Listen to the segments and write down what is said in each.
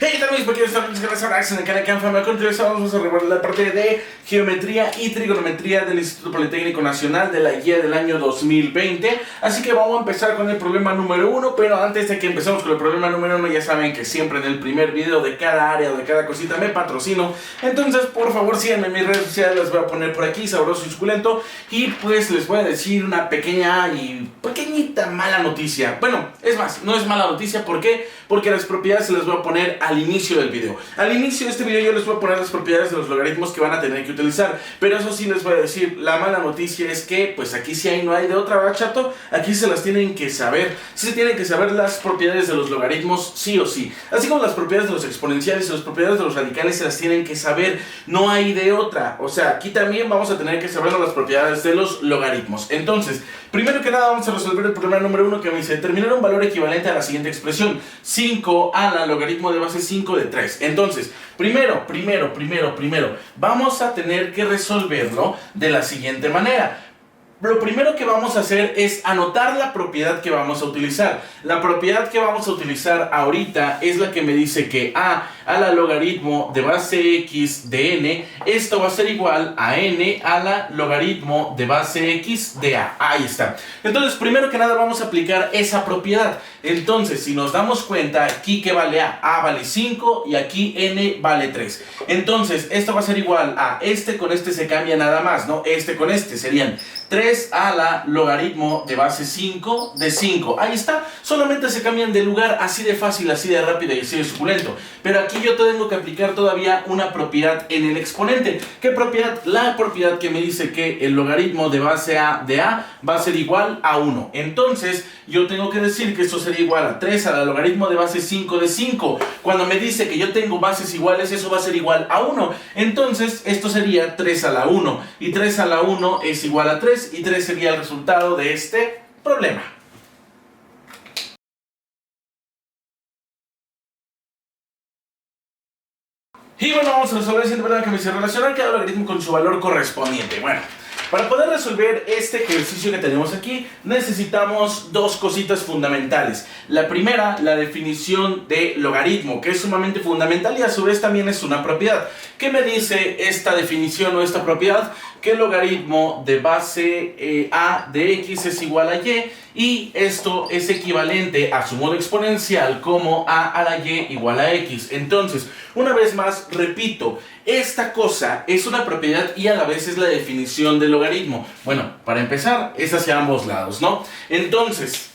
Hey, ¿qué tal amigos? Porque estamos en el canal Canfama. A continuación vamos a revolver la parte de Geometría y Trigonometría del Instituto Politécnico Nacional de la guía del año 2020. Así que vamos a empezar con el problema número 1. Pero antes de que empecemos con el problema número 1, ya saben que siempre en el primer video de cada área o de cada cosita me patrocino. Entonces, por favor, síganme en mis redes sociales. Las voy a poner por aquí, sabroso y suculento. Y pues les voy a decir una pequeña y pequeñita mala noticia. Bueno, es más, no es mala noticia. ¿Por qué? Porque las propiedades se las voy a poner al inicio del video. Al inicio de este video yo les voy a poner las propiedades de los logaritmos que van a tener que utilizar. Pero eso sí les voy a decir, la mala noticia es que pues aquí sí no hay de otra, ¿verdad, chato? Aquí se las tienen que saber. Sí se tienen que saber las propiedades de los logaritmos sí o sí. Así como las propiedades de los exponenciales y las propiedades de los radicales se las tienen que saber. No hay de otra. O sea, aquí también vamos a tener que saber las propiedades de los logaritmos. Entonces, primero que nada vamos a resolver el problema número 1 que me dice determinar un valor equivalente a la siguiente expresión: 5 a la logaritmo de base 5 de 3. Entonces, primero, vamos a tener que resolverlo de la siguiente manera. Lo primero que vamos a hacer es anotar la propiedad que vamos a utilizar. La propiedad que vamos a utilizar ahorita es la que me dice que a la logaritmo de base x de n, esto va a ser igual a n a la logaritmo de base x de a. Ahí está. Entonces, primero que nada vamos a aplicar esa propiedad. Entonces, si nos damos cuenta, aquí que vale a vale 5 y aquí n vale 3. Entonces, esto va a ser igual a con este se cambia nada más, ¿no? Este con este serían 3 a la logaritmo de base 5 de 5. Ahí está, solamente se cambian de lugar, así de fácil, así de rápido y así de suculento. Pero aquí yo tengo que aplicar todavía una propiedad en el exponente. ¿Qué propiedad? La propiedad que me dice que el logaritmo de base a de a va a ser igual a 1. Entonces, yo tengo que decir que esto sería igual a 3 a la logaritmo de base 5 de 5. Cuando me dice que yo tengo bases iguales, eso va a ser igual a 1. Entonces, esto sería 3 a la 1. Y 3 a la 1 es igual a 3. Y 3 sería el resultado de este problema. Y bueno, vamos a resolver el siguiente problema que me dice relacionar cada logaritmo con su valor correspondiente. Bueno, para poder resolver este ejercicio que tenemos aquí, necesitamos dos cositas fundamentales. La primera, la definición de logaritmo, que es sumamente fundamental y a su vez también es una propiedad. ¿Qué me dice esta definición o esta propiedad? Que el logaritmo de base a de x es igual a y esto es equivalente a su modo exponencial como a la y igual a x. Entonces, una vez más, repito, esta cosa es una propiedad y a la vez es la definición del logaritmo. Bueno, para empezar, es hacia ambos lados, ¿no? Entonces,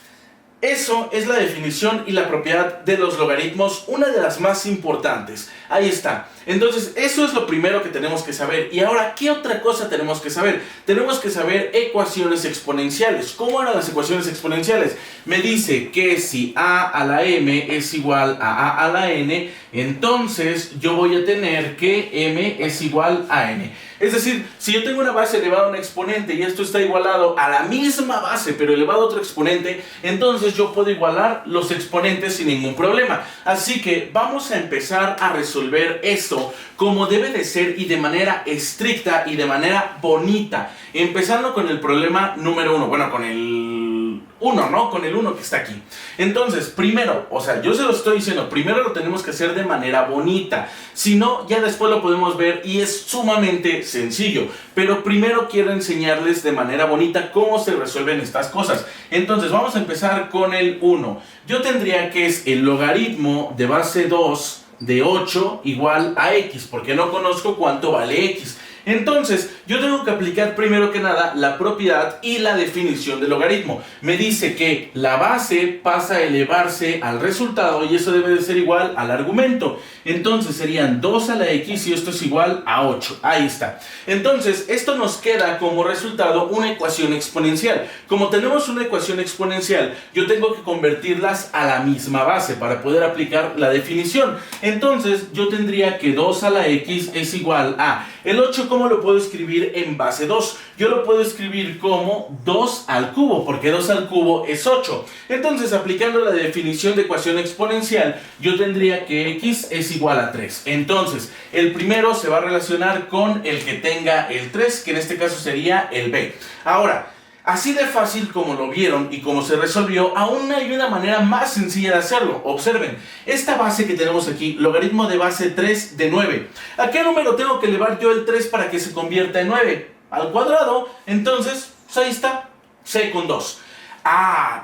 eso es la definición y la propiedad de los logaritmos, una de las más importantes. Ahí está. Entonces, eso es lo primero que tenemos que saber. Y ahora, ¿qué otra cosa tenemos que saber? Tenemos que saber ecuaciones exponenciales. ¿Cómo eran las ecuaciones exponenciales? Me dice que si a la m es igual a la n, entonces yo voy a tener que m es igual a n. Es decir, si yo tengo una base elevada a un exponente y esto está igualado a la misma base, pero elevado a otro exponente, entonces yo puedo igualar los exponentes sin ningún problema. Así que vamos a empezar a resolver esto como debe de ser y de manera estricta y de manera bonita. Empezando con el problema número 1, bueno, con el 1, ¿no? Con el 1 que está aquí. Entonces, primero, o sea, yo se lo estoy diciendo, primero lo tenemos que hacer de manera bonita. Si no, ya después lo podemos ver y es sumamente sencillo. Pero primero quiero enseñarles de manera bonita cómo se resuelven estas cosas. Entonces, vamos a empezar con el 1. Yo tendría que es el logaritmo de base 2 de 8 igual a x, porque no conozco cuánto vale x. Entonces, yo tengo que aplicar primero que nada la propiedad y la definición del logaritmo. Me dice que la base pasa a elevarse al resultado y eso debe de ser igual al argumento. Entonces serían 2 a la x y esto es igual a 8. Ahí está. Entonces, esto nos queda como resultado una ecuación exponencial. Como tenemos una ecuación exponencial, yo tengo que convertirlas a la misma base para poder aplicar la definición. Entonces, yo tendría que 2 a la x es igual a el 8. ¿Cómo lo puedo escribir en base 2? Yo lo puedo escribir como 2 al cubo, porque 2 al cubo es 8. Entonces, aplicando la definición de ecuación exponencial, yo tendría que x es igual a 3. Entonces, el primero se va a relacionar con el que tenga el 3, que en este caso sería el b. Ahora, Así de fácil como lo vieron y como se resolvió, aún hay una manera más sencilla de hacerlo. Observen, esta base que tenemos aquí, logaritmo de base 3 de 9. ¿A qué número tengo que elevar yo el 3 para que se convierta en 9? Al cuadrado. Entonces, pues ahí está, c con 2.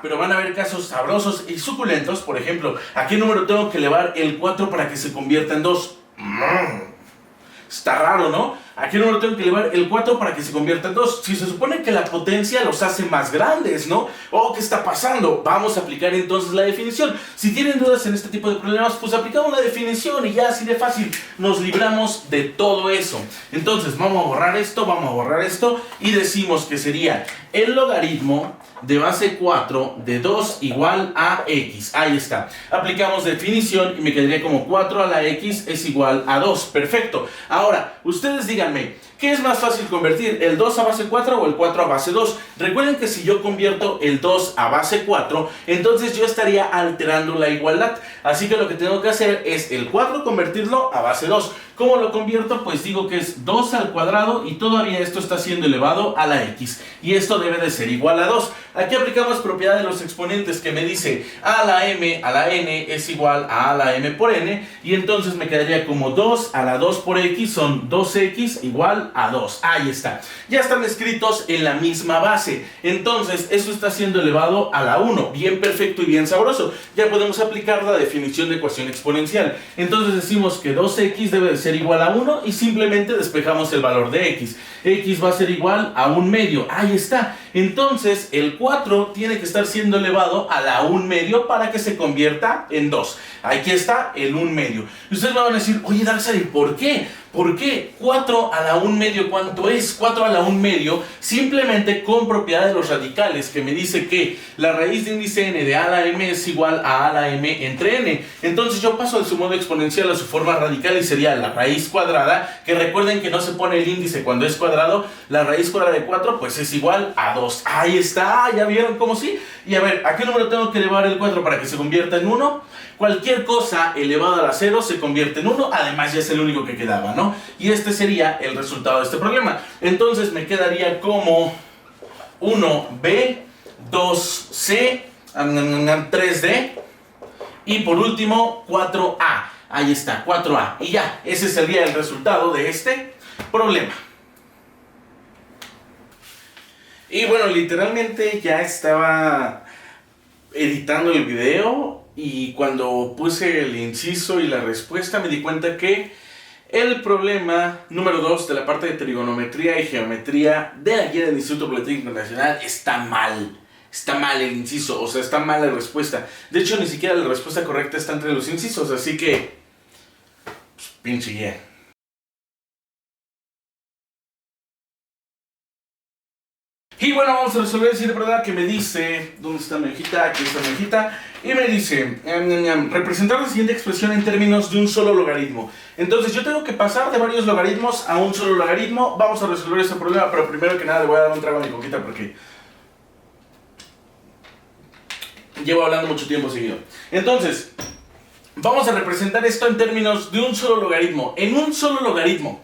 Pero van a haber casos sabrosos y suculentos. Por ejemplo, ¿a qué número tengo que elevar el 4 para que se convierta en 2? Está raro, ¿no? ¿A qué número tengo que elevar el 4 para que se convierta en 2? Si se supone que la potencia los hace más grandes, ¿no? ¿Qué está pasando? Vamos a aplicar entonces la definición. Si tienen dudas en este tipo de problemas, pues aplicamos la definición y ya así de fácil nos libramos de todo eso. Entonces vamos a borrar esto y decimos que sería el logaritmo de base 4 de 2 igual a x. Ahí está. Aplicamos definición y me quedaría como 4 a la x es igual a 2. Perfecto. Ahora, ustedes díganme, ¿qué es más fácil convertir? ¿El 2 a base 4 o el 4 a base 2? Recuerden que si yo convierto el 2 a base 4, entonces yo estaría alterando la igualdad. Así que lo que tengo que hacer es el 4 convertirlo a base 2. ¿Cómo lo convierto? Pues digo que es 2 al cuadrado y todavía esto está siendo elevado a la x. Y esto debe de ser igual a 2. Aquí aplicamos propiedad de los exponentes que me dice a la m a la n es igual a la m por n. Y entonces me quedaría como 2 a la 2 por x son 2x igual a 2. Ahí está. Ya están escritos en la misma base. Entonces eso está siendo elevado a la 1. Bien perfecto y bien sabroso. Ya podemos aplicar la definición de ecuación exponencial. Entonces decimos que 2x debe de ser igual a 1 y simplemente despejamos el valor de x. X va a ser igual a 1/2. Ahí está. Entonces el 4 tiene que estar siendo elevado a la 1/2 para que se convierta en 2. Aquí está el 1/2. Y ustedes me van a decir, oye Darkside, ¿por qué? ¿Por qué 4 a la 1/2 cuánto es? 4 a la 1/2 simplemente con propiedad de los radicales que me dice que la raíz de índice n de a a la m es igual a la m entre n. Entonces yo paso de su modo exponencial a su forma radical y sería la raíz cuadrada, que recuerden que no se pone el índice cuando es cuadrado. La raíz cuadrada de 4 pues es igual a 2. Ahí está, ¿ya vieron cómo sí? Y a ver, ¿a qué número tengo que elevar el 4 para que se convierta en 1? Cualquier cosa elevada a la 0 se convierte en 1, además ya es el único que quedaba, ¿no? Y este sería el resultado de este problema. Entonces me quedaría como 1b, 2c, 3d y por último 4a. Ahí está, 4a. Y ya, ese sería el resultado de este problema. Y bueno, literalmente ya estaba editando el video y cuando puse el inciso y la respuesta me di cuenta que el problema número 2 de la parte de trigonometría y geometría de la guía del Instituto Politécnico Nacional está mal. Está mal el inciso, o sea, está mal la respuesta. De hecho, ni siquiera la respuesta correcta está entre los incisos, así que pues, pinche guía. Y bueno, vamos a resolver el siguiente problema que me dice, ¿dónde está mi hojita? Aquí está mi hojita. Y me dice, representar la siguiente expresión en términos de un solo logaritmo. Entonces yo tengo que pasar de varios logaritmos a un solo logaritmo. Vamos a resolver ese problema, pero primero que nada le voy a dar un trago a mi coquita porque llevo hablando mucho tiempo seguido. Entonces, vamos a representar esto en términos de un solo logaritmo. En un solo logaritmo.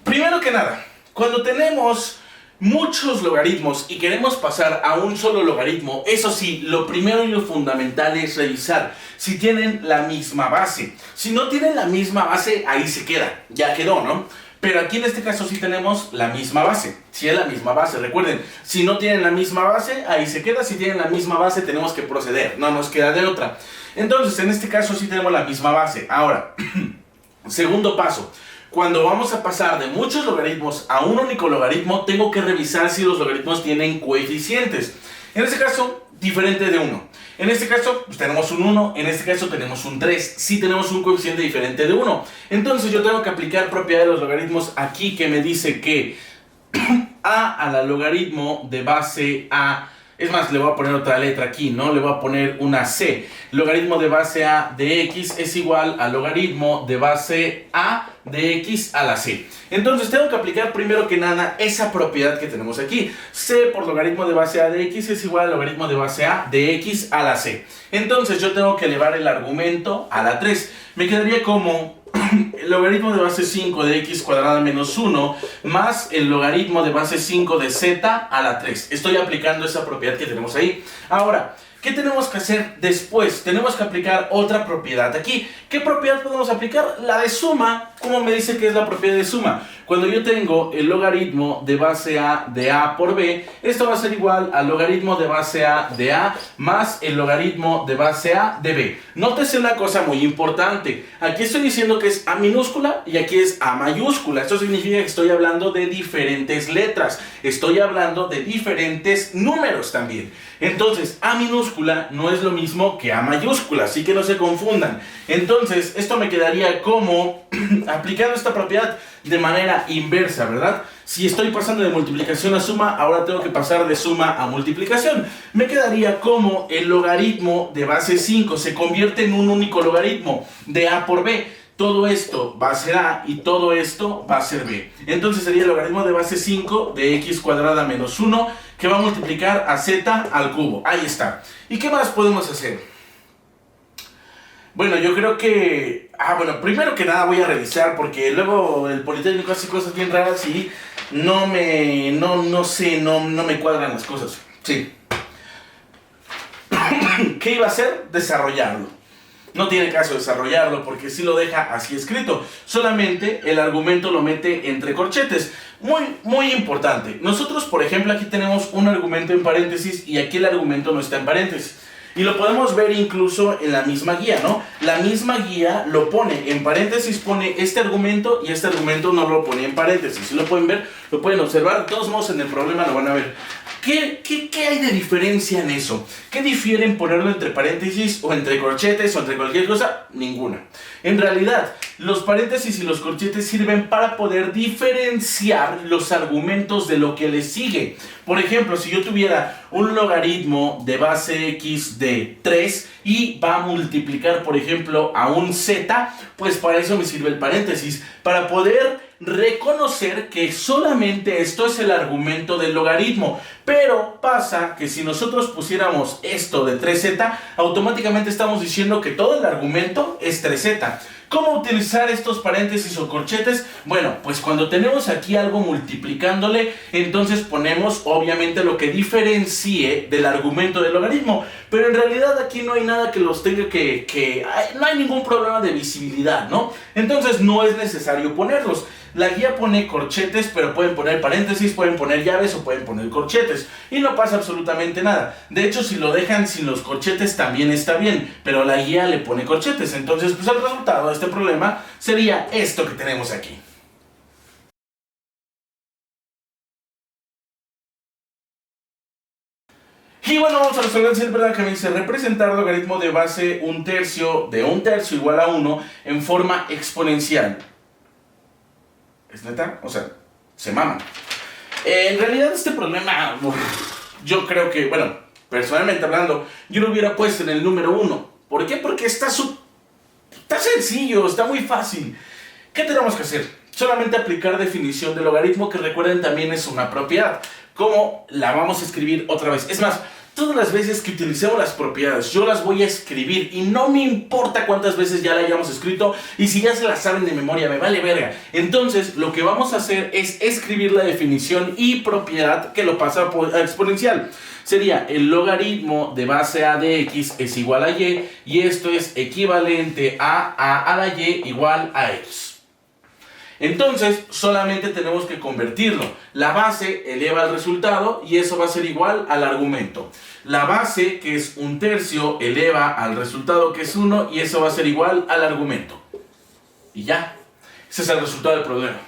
Primero que nada, cuando tenemos muchos logaritmos y queremos pasar a un solo logaritmo, eso sí, lo primero y lo fundamental es revisar si tienen la misma base. Si no tienen la misma base, ahí se queda, ya quedó, ¿no? Pero aquí en este caso sí tenemos la misma base. Si es la misma base, recuerden, si no tienen la misma base, ahí se queda. Si tienen la misma base, tenemos que proceder, no nos queda de otra. Entonces, en este caso sí tenemos la misma base. Ahora, segundo paso. Cuando vamos a pasar de muchos logaritmos a un único logaritmo, tengo que revisar si los logaritmos tienen coeficientes. En este caso, diferente de 1. En este caso, pues, tenemos un 1, en este caso tenemos un 3. Sí tenemos un coeficiente diferente de 1. Entonces yo tengo que aplicar propiedad de los logaritmos aquí que me dice que a la logaritmo de base a... Es más, le voy a poner otra letra aquí, ¿no? Le voy a poner una C. Logaritmo de base a de x es igual al logaritmo de base a de x a la c. Entonces tengo que aplicar primero que nada esa propiedad que tenemos aquí. C por logaritmo de base a de x es igual al logaritmo de base a de x a la c. Entonces yo tengo que elevar el argumento a la 3. Me quedaría como el logaritmo de base 5 de x cuadrada menos 1 más el logaritmo de base 5 de z a la 3. Estoy aplicando esa propiedad que tenemos ahí. Ahora, ¿qué tenemos que hacer después? Tenemos que aplicar otra propiedad aquí. ¿Qué propiedad podemos aplicar? La de suma. ¿Cómo me dice que es la propiedad de suma? Cuando yo tengo el logaritmo de base a de a por b, esto va a ser igual al logaritmo de base a de a más el logaritmo de base a de b. Nótese una cosa muy importante. Aquí estoy diciendo que es a minúscula y aquí es a mayúscula. Esto significa que estoy hablando de diferentes letras. Estoy hablando de diferentes números también. Entonces, a minúscula no es lo mismo que a mayúscula, así que no se confundan. Entonces, esto me quedaría como aplicando esta propiedad de manera inversa, ¿verdad? Si estoy pasando de multiplicación a suma, ahora tengo que pasar de suma a multiplicación. Me quedaría como el logaritmo de base 5 se convierte en un único logaritmo de a por b. Todo esto va a ser a y todo esto va a ser b. Entonces sería el logaritmo de base 5 de x cuadrada menos 1 que va a multiplicar a z al cubo. Ahí está. ¿Y qué más podemos hacer? Bueno, yo creo que... bueno, primero que nada voy a revisar porque luego el Politécnico hace cosas bien raras y no me cuadran las cosas. Sí. ¿Qué iba a hacer? Desarrollarlo. No tiene caso desarrollarlo porque sí lo deja así escrito. Solamente el argumento lo mete entre corchetes. Muy importante. Nosotros, por ejemplo, aquí tenemos un argumento en paréntesis y aquí el argumento no está en paréntesis. Y lo podemos ver incluso en la misma guía, ¿no? La misma guía lo pone en paréntesis, pone este argumento y este argumento no lo pone en paréntesis. Si lo pueden ver, lo pueden observar. De todos modos, en el problema lo van a ver. ¿Qué hay de diferencia en eso? ¿Qué difiere en ponerlo entre paréntesis o entre corchetes o entre cualquier cosa? Ninguna. En realidad, los paréntesis y los corchetes sirven para poder diferenciar los argumentos de lo que le sigue. Por ejemplo, si yo tuviera un logaritmo de base x de 3 y va a multiplicar, por ejemplo, a un z, pues para eso me sirve el paréntesis, para poder reconocer que solamente esto es el argumento del logaritmo. Pero pasa que si nosotros pusiéramos esto de 3z, automáticamente estamos diciendo que todo el argumento es 3z. ¿Cómo utilizar estos paréntesis o corchetes? Bueno, pues cuando tenemos aquí algo multiplicándole, entonces ponemos obviamente lo que diferencie del argumento del logaritmo. Pero en realidad aquí no hay nada que los tenga no hay ningún problema de visibilidad, ¿no? Entonces no es necesario ponerlos. La guía pone corchetes, pero pueden poner paréntesis, pueden poner llaves o pueden poner corchetes. Y no pasa absolutamente nada. De hecho, si lo dejan sin los corchetes también está bien, pero la guía le pone corchetes. Entonces, pues el resultado de este problema sería esto que tenemos aquí. Y bueno, vamos a resolver el problema que me dice representar logaritmo de base 1/3 de 1/3 igual a 1 en forma exponencial. ¿Es neta? O sea, se maman. En realidad este problema, yo creo que, bueno, personalmente hablando, yo lo hubiera puesto en el número 1. ¿Por qué? Porque está sencillo, está muy fácil. ¿Qué tenemos que hacer? Solamente aplicar definición de logaritmo, que recuerden también es una propiedad. ¿Cómo la vamos a escribir otra vez? Es más, todas las veces que utilicemos las propiedades, yo las voy a escribir y no me importa cuántas veces ya la hayamos escrito y si ya se la saben de memoria, me vale verga. Entonces, lo que vamos a hacer es escribir la definición y propiedad que lo pasa a exponencial. Sería el logaritmo de base a de x es igual a y esto es equivalente a la y igual a x. Entonces, solamente tenemos que convertirlo. La base eleva al resultado y eso va a ser igual al argumento. La base, que es 1/3, eleva al resultado, que es 1, y eso va a ser igual al argumento. Y ya, ese es el resultado del problema.